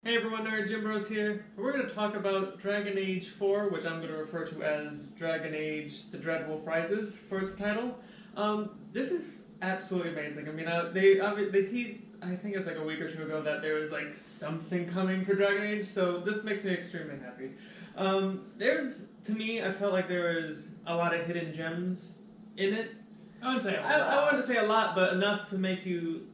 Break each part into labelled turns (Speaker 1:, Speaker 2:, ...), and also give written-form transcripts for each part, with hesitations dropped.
Speaker 1: Hey everyone, nerdygymbros here. We're going to talk about Dragon Age 4, which I'm going to refer to as Dragon Age The Dreadwolf Rises for its title. This is absolutely amazing. I mean, they teased, I think it's like a week or two ago, that there was like something coming for Dragon Age, so this makes me extremely happy. To me, I felt like there was a lot of hidden gems in it.
Speaker 2: I wouldn't say a lot.
Speaker 1: I wouldn't say a lot, but enough to make you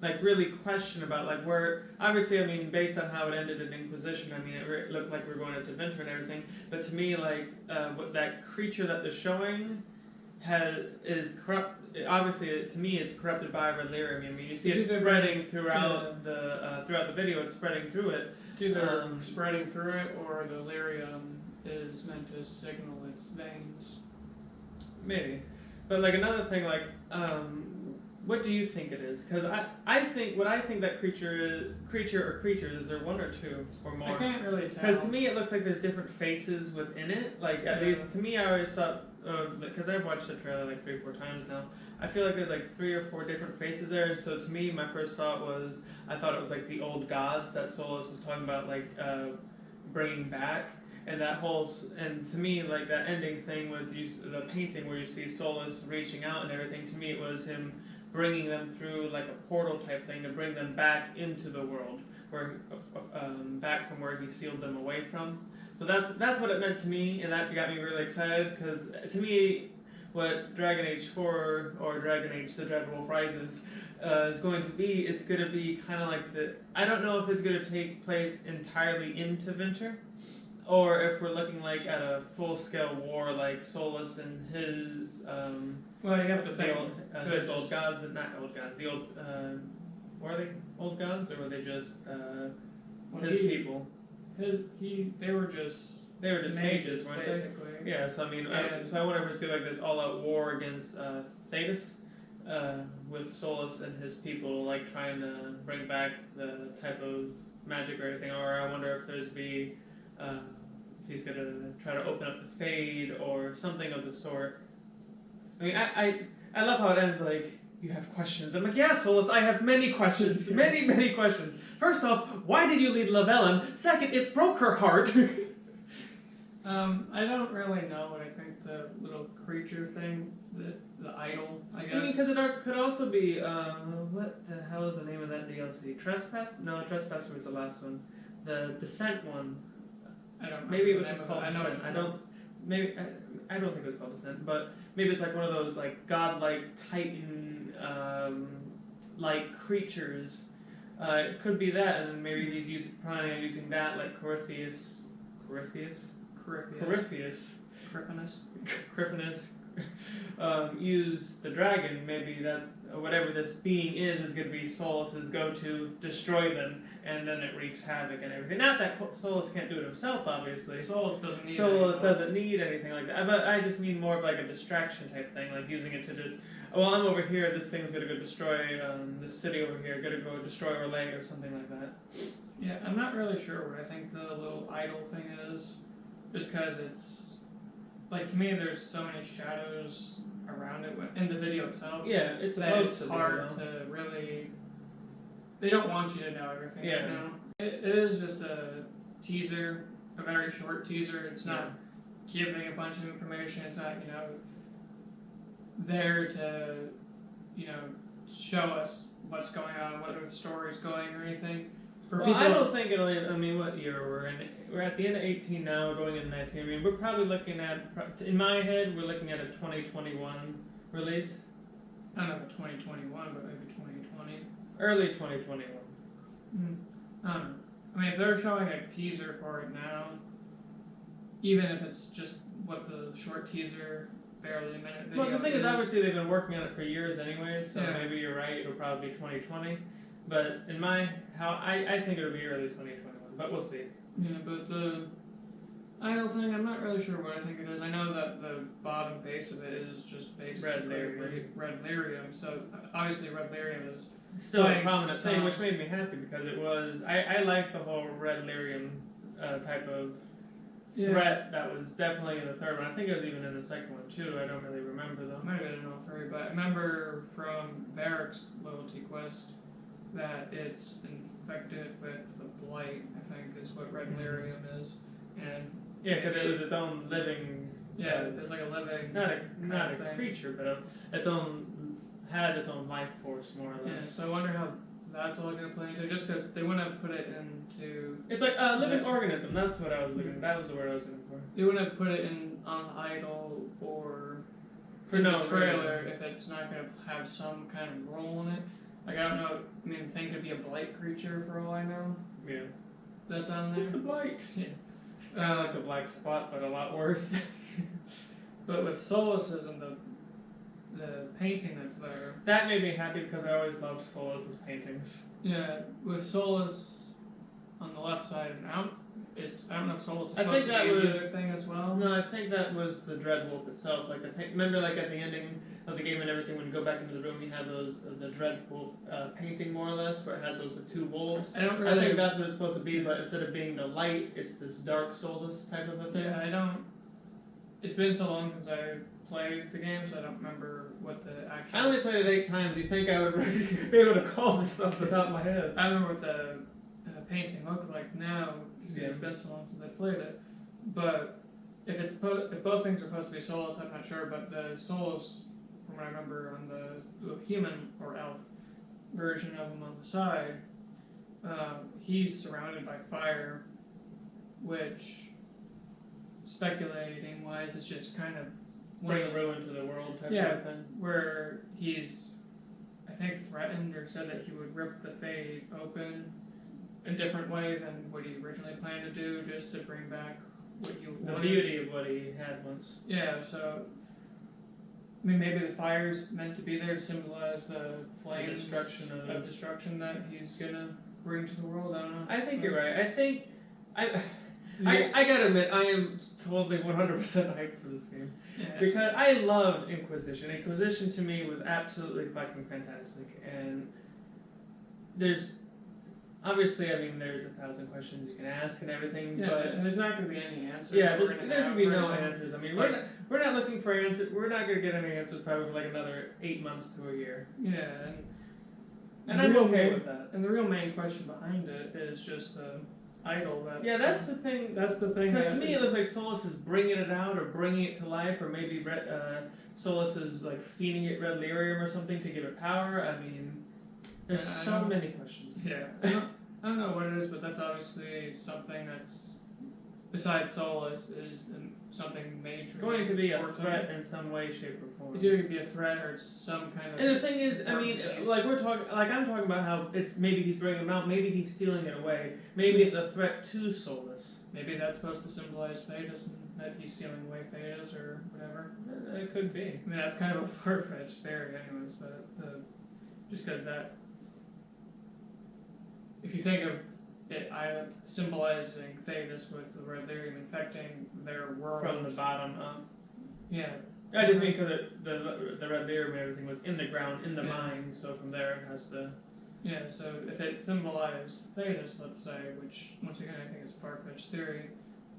Speaker 1: like really question about like where. Obviously, I mean, based on how it ended in Inquisition, I mean, it looked like we were going into Winter and everything. But to me, like what that creature that they're showing is corrupt. Obviously, to me, it's corrupted by Relirium. I mean, you see it spreading throughout the video. It's spreading through it.
Speaker 2: It's either spreading through it, or the lyrium is meant to signal its veins.
Speaker 1: Maybe. But like another thing, like what do you think it is? Because I think that creature or creatures, is there one or two or more?
Speaker 2: I can't really tell.
Speaker 1: Because to me it looks like there's different faces within it. Like at least to me, I always thought, because I've watched the trailer like 3 or 4 times now. I feel like there's like 3 or 4 different faces there. So to me, my first thought was I thought it was like the old gods that Solus was talking about, like bringing back. And and to me, like that ending thing with the painting where you see Solus reaching out and everything, to me it was him bringing them through like a portal type thing to bring them back into the world, back from where he sealed them away from. So that's what it meant to me, and that got me really excited, because to me, what Dragon Age 4 or Dragon Age The Dreadwolf Rises is going to be, it's going to be kind of like I don't know if it's going to take place entirely into Winter, or if we're looking like at a full-scale war, like Solus and his
Speaker 2: well, you have to think
Speaker 1: his old gods, not old gods, the old were they old gods, or were they just his people?
Speaker 2: They were just
Speaker 1: mages, weren't
Speaker 2: basically.
Speaker 1: They? Yeah. So I mean, so I wonder if it's gonna be like this all-out war against Thetis, with Solus and his people, like trying to bring back the type of magic or anything. Or I wonder if there's if he's gonna try to open up the Fade or something of the sort. I mean, I love how it ends, like, you have questions. I'm like, yeah, Solus, I have many questions. many questions. First off, why did you lead Lavellen? Second, it broke her heart.
Speaker 2: I don't really know what I think the little creature thing, the idol, I guess.
Speaker 1: I mean, because it could also be, what the hell is the name of that DLC? Trespass? No, Trespasser was the last one. The Descent one.
Speaker 2: I don't know.
Speaker 1: Maybe it was just called Descent.
Speaker 2: I
Speaker 1: don't think it was called Descent, but maybe it's like one of those like godlike Titan like creatures. It could be that, and then maybe he's planning on using that, like Corypheus, use the dragon. Maybe that whatever this being is going to be Solus's go-to, destroy them, and then it wreaks havoc and everything. Not that Solus can't do it himself, obviously.
Speaker 2: Solus doesn't need
Speaker 1: anything like that. But I just mean more of like a distraction type thing, like using it to just, well, I'm over here, this thing's going to go destroy this city over here, going to go destroy Orlais or something like that.
Speaker 2: Yeah, I'm not really sure what I think the little idol thing is, just because it's, like, to me there's so many shadows around it in the video itself.
Speaker 1: Yeah, it's
Speaker 2: hard to really. They don't want you to know everything.
Speaker 1: Yeah.
Speaker 2: Right now. It is just a teaser, a very short teaser. It's not giving a bunch of information. It's not, there to, show us what's going on, what the story's going, or anything.
Speaker 1: I don't think it'll. I mean, what year we're in? We're at the end of 18 now, going into 19. I mean, we're probably looking at, in my head, we're looking at a 2021 release.
Speaker 2: I don't know about 2021, but maybe 2020.
Speaker 1: Early 2021.
Speaker 2: I don't know. I mean, if they're showing a teaser for it now, even if it's just what the short teaser, barely a minute video.
Speaker 1: Well, the thing is, obviously they've been working on it for years anyway, so maybe you're right. It'll probably be 2020. But I think it'll be early 2021, but we'll see.
Speaker 2: Yeah, but the idol thing, I'm not really sure what I think it is. I know that the bottom base of it is just basically red lyrium. So obviously red lyrium is
Speaker 1: still a prominent thing, which made me happy, because it was. I like the whole red lyrium type of threat that was definitely in the third one. I think it was even in the second one too. I don't really remember though.
Speaker 2: Might have been in all 3, but I remember from Varric's loyalty quest. that it's infected with the blight, I think is what red lyrium is. And
Speaker 1: yeah, because it was its own living.
Speaker 2: Yeah, it's like a living.
Speaker 1: Not a creature, but had its own life force more or less.
Speaker 2: Yeah, so I wonder how that's all going to play into it, just because they want to put it into.
Speaker 1: It's like a living organism. That's what I was looking. That was the word I was looking for.
Speaker 2: They wouldn't put it in on idle or
Speaker 1: for
Speaker 2: in
Speaker 1: no
Speaker 2: the trailer
Speaker 1: reason.
Speaker 2: if it's not going to have some kind of role in it. Like I don't know. I mean, think it'd be a blight creature for all I know.
Speaker 1: Yeah.
Speaker 2: That's on there.
Speaker 1: It's the blight.
Speaker 2: Yeah.
Speaker 1: Kind of like a black spot, but a lot worse.
Speaker 2: But with Solus's and the painting that's there.
Speaker 1: That made me happy because I always loved Solus's paintings.
Speaker 2: Yeah, with Solus on the left side, and I don't know if Solus is
Speaker 1: I
Speaker 2: supposed
Speaker 1: think
Speaker 2: to
Speaker 1: that
Speaker 2: be the
Speaker 1: was
Speaker 2: other thing as well.
Speaker 1: No, I think that was the Dreadwolf itself. Like remember, like at the ending of the game and everything, when you go back into the room, you have those the Dreadwolf painting more or less, where it has those two wolves.
Speaker 2: I don't really.
Speaker 1: I think that's what it's supposed to be, but instead of being the light, it's this dark Solus type of a thing.
Speaker 2: Yeah, I don't. It's been so long since I played the game, so I don't remember what the actual.
Speaker 1: I only played it 8 times. You think I would be able to call this off the top of my head?
Speaker 2: I remember what the painting looked like now, because
Speaker 1: Yeah.
Speaker 2: it's been so long since I played it. But if both things are supposed to be Solus, I'm not sure. But the Solus, from what I remember, on the human or elf version of him on the side, he's surrounded by fire, which, speculating wise, is just kind of
Speaker 1: Bring ruin to the world type of thing.
Speaker 2: where he's, I think, threatened or said that he would rip the Fade open a different way than what he originally planned to do, just to bring back what you
Speaker 1: The
Speaker 2: wanted.
Speaker 1: beauty of what he had once.
Speaker 2: Yeah, so I mean, maybe the fire's meant to be there to symbolize the flames
Speaker 1: destruction
Speaker 2: of destruction that he's gonna bring to the world. I don't know.
Speaker 1: I think you're right. I gotta admit, I am totally 100% hyped for this game.
Speaker 2: Yeah.
Speaker 1: Because I loved Inquisition. Inquisition to me was absolutely fucking fantastic. And there's, obviously, I mean, there's 1,000 questions you can ask and everything,
Speaker 2: Yeah,
Speaker 1: but
Speaker 2: and there's not going to be any answers.
Speaker 1: yeah, there's gonna be no
Speaker 2: right now.
Speaker 1: answers. I mean, we're not looking for answers. We're not gonna get any answers probably for like another 8 months to a year.
Speaker 2: Yeah,
Speaker 1: And I'm okay with that.
Speaker 2: And the real main question behind it is just the idol.
Speaker 1: That's the thing.
Speaker 2: That's the thing.
Speaker 1: Because to me, it looks like Solus is bringing it out or bringing it to life, or maybe Solus is like feeding it red lyrium or something to give it power. I mean, there's so many questions.
Speaker 2: Yeah, I don't know what it is, but that's obviously something that's besides Solus is something major.
Speaker 1: Going to be a threat in some way, shape, or form.
Speaker 2: It's either gonna be a threat or it's some kind of.
Speaker 1: And the thing is, I mean,
Speaker 2: piece.
Speaker 1: like I'm talking about how it's maybe he's bringing them out, maybe he's sealing it away, maybe it's a threat to Solus.
Speaker 2: Maybe that's supposed to symbolize Thetis and that he's sealing away Thetis or whatever.
Speaker 1: It could be.
Speaker 2: I mean, that's kind of a far-fetched theory, anyways. But just because that, if you think of it, symbolizing Thetis with the red lyrium infecting their world
Speaker 1: From the bottom up.
Speaker 2: Yeah.
Speaker 1: I just mean because the red lyrium and everything was in the ground, in the mines, so from there it has the.
Speaker 2: Yeah, so if it symbolized Thetis, let's say, which once again I think is a far-fetched theory,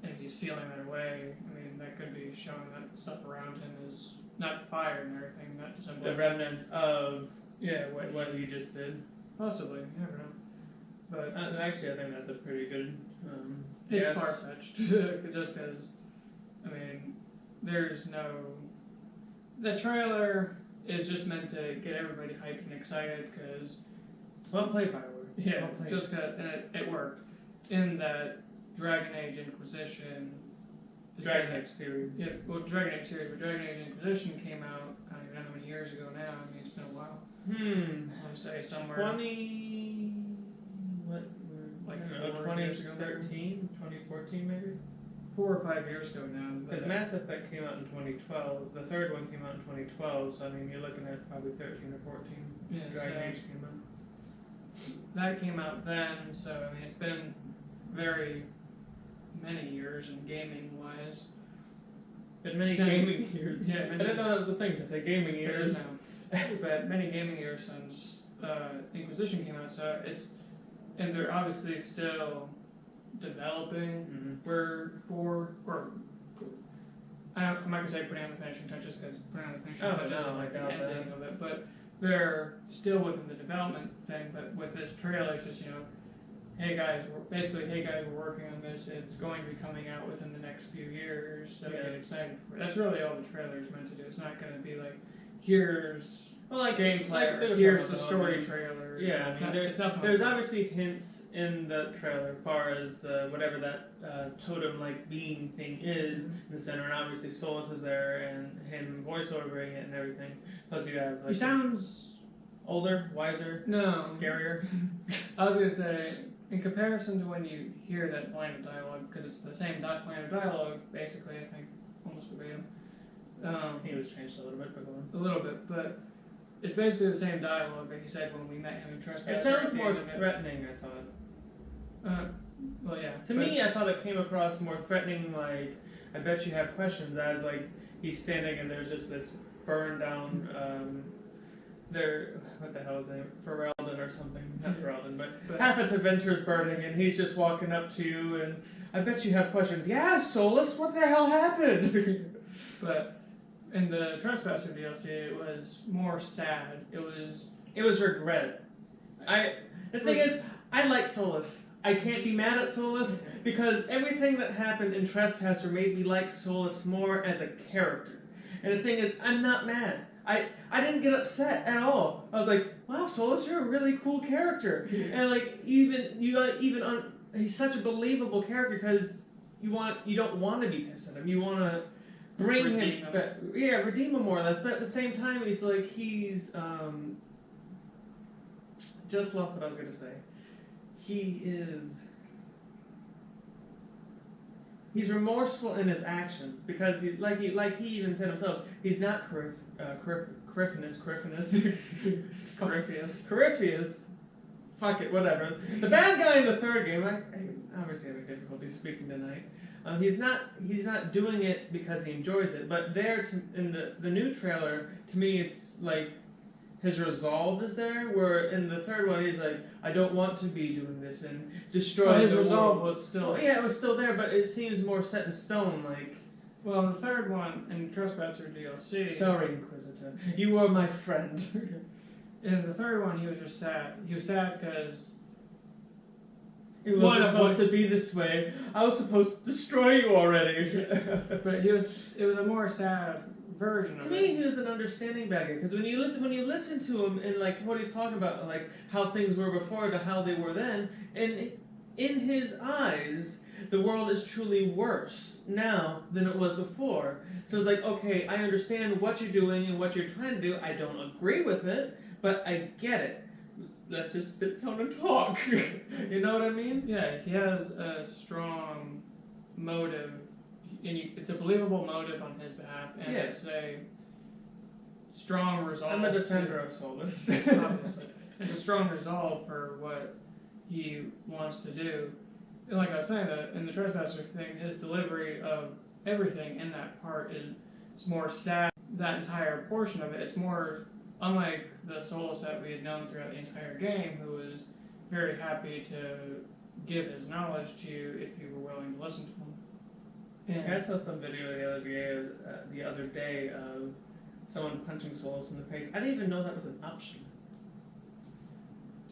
Speaker 2: and he's sealing that away, I mean that could be showing that stuff around him is not fire and everything, not to symbolize
Speaker 1: The remnants of
Speaker 2: what
Speaker 1: he just did.
Speaker 2: possibly, you never know. But
Speaker 1: Actually, I think that's a pretty good.
Speaker 2: it's
Speaker 1: guess.
Speaker 2: far-fetched, just because, I mean, there's no. The trailer is just meant to get everybody hyped and excited because.
Speaker 1: Well played, by the way.
Speaker 2: Yeah,
Speaker 1: well played.
Speaker 2: just because it worked. In that Dragon Age Inquisition.
Speaker 1: Dragon Age series.
Speaker 2: Yeah, well, Dragon Age series, but Dragon Age Inquisition came out, I don't even know how many years ago now. I mean, it's been a while. I want to say somewhere.
Speaker 1: 20. What?
Speaker 2: Like
Speaker 1: I don't know,
Speaker 2: 4 years ago.
Speaker 1: 2013, 2014 maybe?
Speaker 2: 4 or 5 years ago now.
Speaker 1: Because Mass Effect came out in 2012. The third one came out in 2012, so I mean, you're looking at probably 13 or 14.
Speaker 2: Yeah,
Speaker 1: Dragon
Speaker 2: so
Speaker 1: Age came out.
Speaker 2: that came out then, so I mean, it's been very many years in gaming wise.
Speaker 1: Been many
Speaker 2: Since-
Speaker 1: gaming years.
Speaker 2: Yeah,
Speaker 1: I didn't know that was a thing, that gaming
Speaker 2: It
Speaker 1: years.
Speaker 2: is now. But many gaming years since Inquisition came out, so and they're obviously still developing I'm not gonna say putting on the finishing touches because putting on the finishing touches is like the ending of it, but they're still within the development thing, but with this trailer, it's just, hey guys, we're working on this. It's going to be coming out within the next few years, so get excited for it. That's really all the trailer's meant to do. It's not going to be like, here's gameplay, here's the story trailer.
Speaker 1: Yeah, I mean, there's obviously hints in the trailer, as far as whatever that totem-like being thing is in the center, and obviously Solus is there, and him voiceovering it and everything. Plus, you have
Speaker 2: he sounds
Speaker 1: older, wiser, scarier.
Speaker 2: I was gonna say, in comparison to when you hear that line of dialogue, because it's the same line of dialogue, basically, I think, almost verbatim.
Speaker 1: He was changed a little bit, but go on.
Speaker 2: A little bit, but it's basically the same dialogue that he said when we met him in Trespasser.
Speaker 1: It sounds more threatening, I thought.
Speaker 2: Well, yeah.
Speaker 1: To me, I thought it came across more threatening, like, I bet you have questions, as, like, he's standing and there's just this burned down, what the hell is his name? Ferelden or something. Not Ferelden, but half its adventure's burning, and he's just walking up to you, and I bet you have questions. Yeah, Solus, what the hell happened?
Speaker 2: But in the Trespasser DLC, it was more sad. It was
Speaker 1: regret. The thing is, I like Solus. I can't be mad at Solus because everything that happened in Trespasser made me like Solus more as a character. And the thing is, I'm not mad. I didn't get upset at all. I was like, wow, Solus, you're a really cool character. And like he's such a believable character because you don't want to be pissed at him. You want to bring him back. Yeah, redeem him more or less. But at the same time, he's just lost what I was gonna say. He's remorseful in his actions because like he even said himself, he's not Corypheus. Fuck it, whatever. The bad guy in the third game, I obviously having difficulty speaking tonight. He's not doing it because he enjoys it, but in the new trailer, to me it's like his resolve is there, where in the third one he's like, I don't want to be doing this and destroying
Speaker 2: his
Speaker 1: the
Speaker 2: resolve
Speaker 1: world.
Speaker 2: was still...
Speaker 1: Well, yeah, it was still there, but it seems more set in stone, like...
Speaker 2: Well, in the third one, in Trespasser DLC...
Speaker 1: Sorry, Inquisitor. You were my friend.
Speaker 2: In the third one, he was just sad. He was sad because...
Speaker 1: It wasn't supposed to be this way. I was supposed to destroy you already.
Speaker 2: But it was a more sad version of it.
Speaker 1: To me, he was an understanding bad guy, because when you listen to him and like what he's talking about, like how things were before to how they were then, and in his eyes, the world is truly worse now than it was before. So it's like, okay, I understand what you're doing and what you're trying to do. I don't agree with it, but I get it. Let's just sit down and talk. You know what I mean?
Speaker 2: Yeah, he has a strong motive, and it's a believable motive on his behalf, and it's a strong resolve.
Speaker 1: I'm a defender of Solus.
Speaker 2: Obviously. It's a strong resolve for what he wants to do. And like I was saying, in the Trespasser thing, his delivery of everything in that part is more sad. That entire portion of it, it's more... Unlike the Solus that we had known throughout the entire game, who was very happy to give his knowledge to you if you were willing to listen to him.
Speaker 1: And I saw some video the other day of someone punching Solus in the face. I didn't even know that was an option.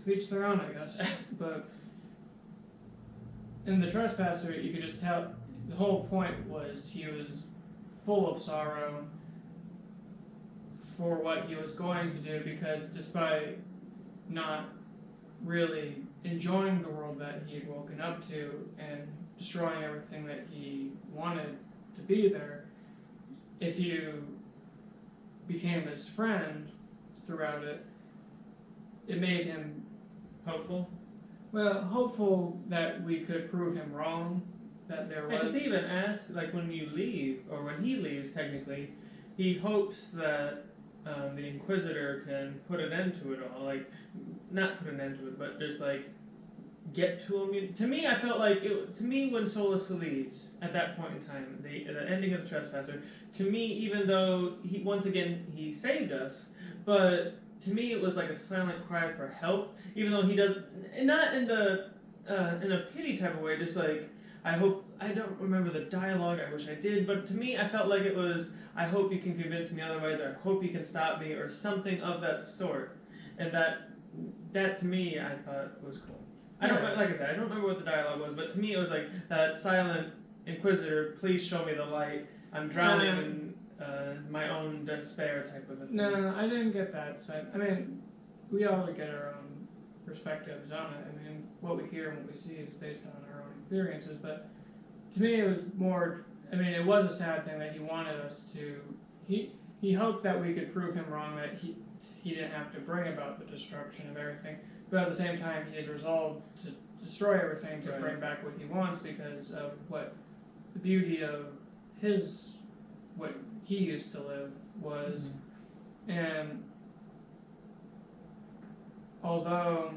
Speaker 2: To each their own, I guess. But in the Trespasser, you could just tell the whole point was he was full of sorrow for what he was going to do, because despite not really enjoying the world that he had woken up to and destroying everything that he wanted to be there, if you became his friend throughout it, it made him
Speaker 1: hopeful.
Speaker 2: Well, hopeful that we could prove him wrong, that there was...
Speaker 1: Because he even asks, like when you leave, or when he leaves technically, he hopes that the Inquisitor can put an end to it all. Like, not put an end to it, but just like, get to him. To me, I felt like, when Solus leaves, at that point in time, the ending of the Trespasser, to me, even though, he saved us, but to me it was like a silent cry for help, even though he does, not in a pity type of way, just like, I don't remember the dialogue, I wish I did, but to me I felt like it was, I hope you can convince me otherwise, or I hope you can stop me, or something of that sort. And that to me, I thought was cool. I don't, like I said, I don't remember what the dialogue was, but to me it was like that silent Inquisitor, please show me the light. I'm drowning in my own despair type of a thing.
Speaker 2: No, I didn't get that side. I mean, we all get our own perspectives on it. I mean, what we hear and what we see is based on our own experiences, but to me it was more, I mean, it was a sad thing that he wanted us to, he hoped that we could prove him wrong, that he didn't have to bring about the destruction of everything, but at the same time he is resolved to destroy everything to bring back what he wants because of what the beauty of what he used to live was. And although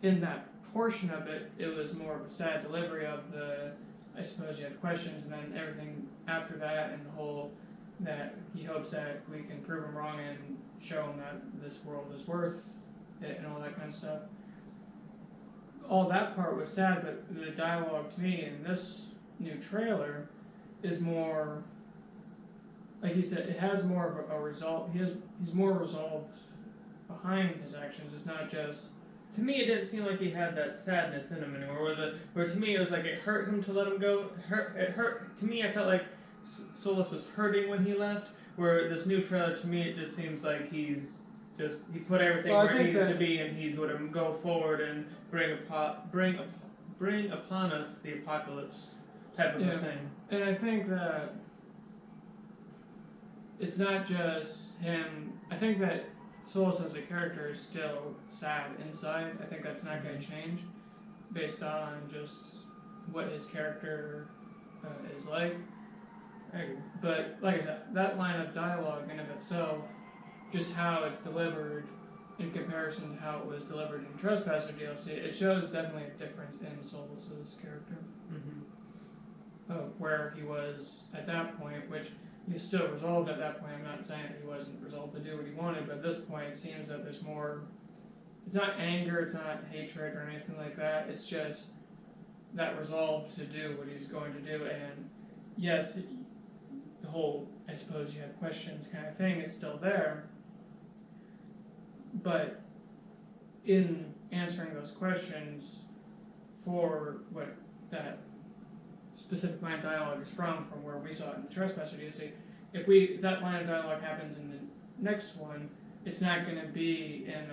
Speaker 2: in that portion of it, it was more of a sad delivery of I suppose you have questions, and then everything after that, and the whole that he hopes that we can prove him wrong and show him that this world is worth it and all that kind of stuff. All that part was sad, but the dialogue to me in this new trailer is more, like he said, it has more of a result. He's more resolved behind his actions. It's not just.
Speaker 1: To me, it didn't seem like he had that sadness in him anymore. Where to me it was like it hurt him to let him go. It hurt. To me, I felt like Solus was hurting when he left. Where this new trailer, to me, it just seems like he put everything where it needed to be, and he's going to go forward and bring upon us the apocalypse type of a thing.
Speaker 2: And I think that it's not just him. I think that Solus as a character is still sad inside. I think that's not going to change based on just what his character is like.
Speaker 1: I agree.
Speaker 2: But like I said, that line of dialogue in of itself, just how it's delivered in comparison to how it was delivered in Trespasser DLC, it shows definitely a difference in Solus's character. Of where he was at that point, which he was still resolved at that point. I'm not saying that he wasn't resolved to do what he wanted, but at this point it seems that there's more, it's not anger, it's not hatred or anything like that, it's just that resolve to do what he's going to do. And yes, the whole, I suppose you have questions kind of thing is still there, but in answering those questions for what that specific line of dialogue is from where we saw it in the Trespasser DLC, if that line of dialogue happens in the next one, it's not going to be in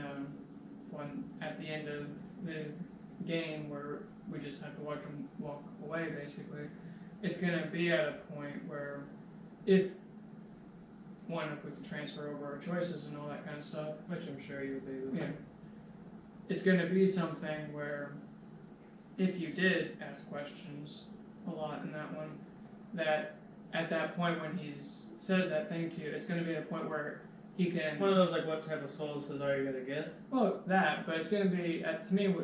Speaker 2: one at the end of the game where we just have to watch him walk away, basically. It's going to be at a point where if we can transfer over our choices and all that kind of stuff,
Speaker 1: which I'm sure you would be able to.
Speaker 2: Yeah. It's going to be something where if you did ask questions a lot in that one, that at that point when he says that thing to you, it's going to be at a point where he can.
Speaker 1: One of those like, what type of Soluses are you going to get?
Speaker 2: Well, that, but it's going to be to me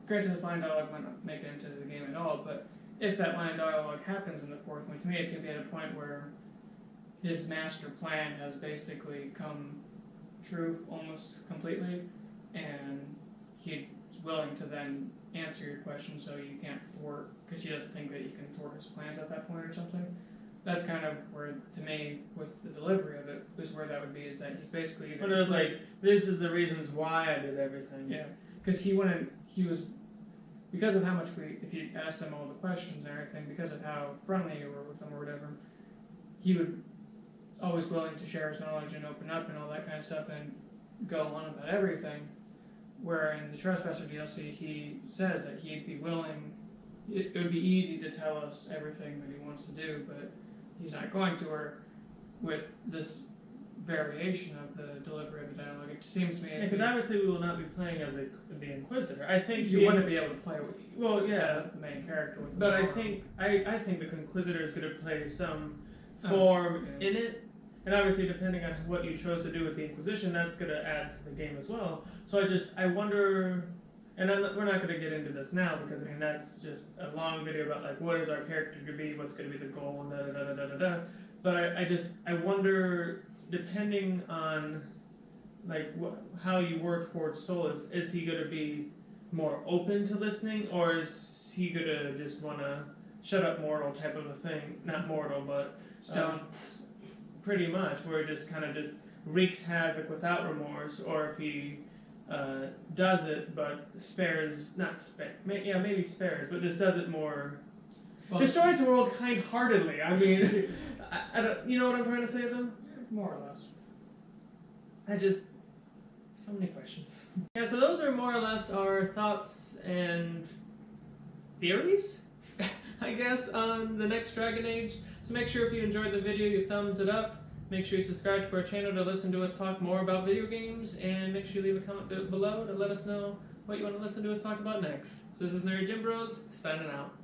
Speaker 2: granted this line of dialogue might not make it into the game at all, but if that line of dialogue happens in the fourth one, to me it's going to be at a point where his master plan has basically come true almost completely, and he's willing to then answer your question so you can't thwart, because he doesn't think that you can thwart his plans at that point or something. That's kind of where, to me, with the delivery of it, is where that would be, is that he's basically.
Speaker 1: But it was like, this is the reasons why I did everything.
Speaker 2: Yeah, because because of how much if you asked him all the questions and everything, because of how friendly you were with him or whatever, he would always willing to share his knowledge and open up and all that kind of stuff and go on about everything. Where in the Trespasser DLC, he says that he'd be willing, it would be easy to tell us everything that he wants to do, but he's not going to, or with this variation of the delivery of the dialogue, it seems to me.
Speaker 1: Because obviously we will not be playing as the Inquisitor. I think
Speaker 2: you wouldn't be able to play with.
Speaker 1: Well, yeah,
Speaker 2: as the main character. With
Speaker 1: but I think the Inquisitor is going to play some form in it. And obviously, depending on what you chose to do with the Inquisition, that's going to add to the game as well. So I wonder, and we're not going to get into this now because I mean that's just a long video about like what is our character to be, what's going to be the goal, and da da da da da da. But I wonder, depending on like how you work towards Solus, is he going to be more open to listening, or is he going to just want to shut up mortal type of a thing? Not mortal, but
Speaker 2: Stone.
Speaker 1: Pretty much, where it just kind of just wreaks havoc without remorse, or if he does it but maybe spares, but just does it more.
Speaker 2: Well,
Speaker 1: Destroys the world kind-heartedly. I mean, I don't, you know what I'm trying to say though?
Speaker 2: more or less.
Speaker 1: So many questions. Yeah, so those are more or less our thoughts and theories, I guess, on the next Dragon Age. So make sure if you enjoyed the video, you thumbs it up. Make sure you subscribe to our channel to listen to us talk more about video games, and make sure you leave a comment below to let us know what you want to listen to us talk about next. So this is nerdygymbros, signing out.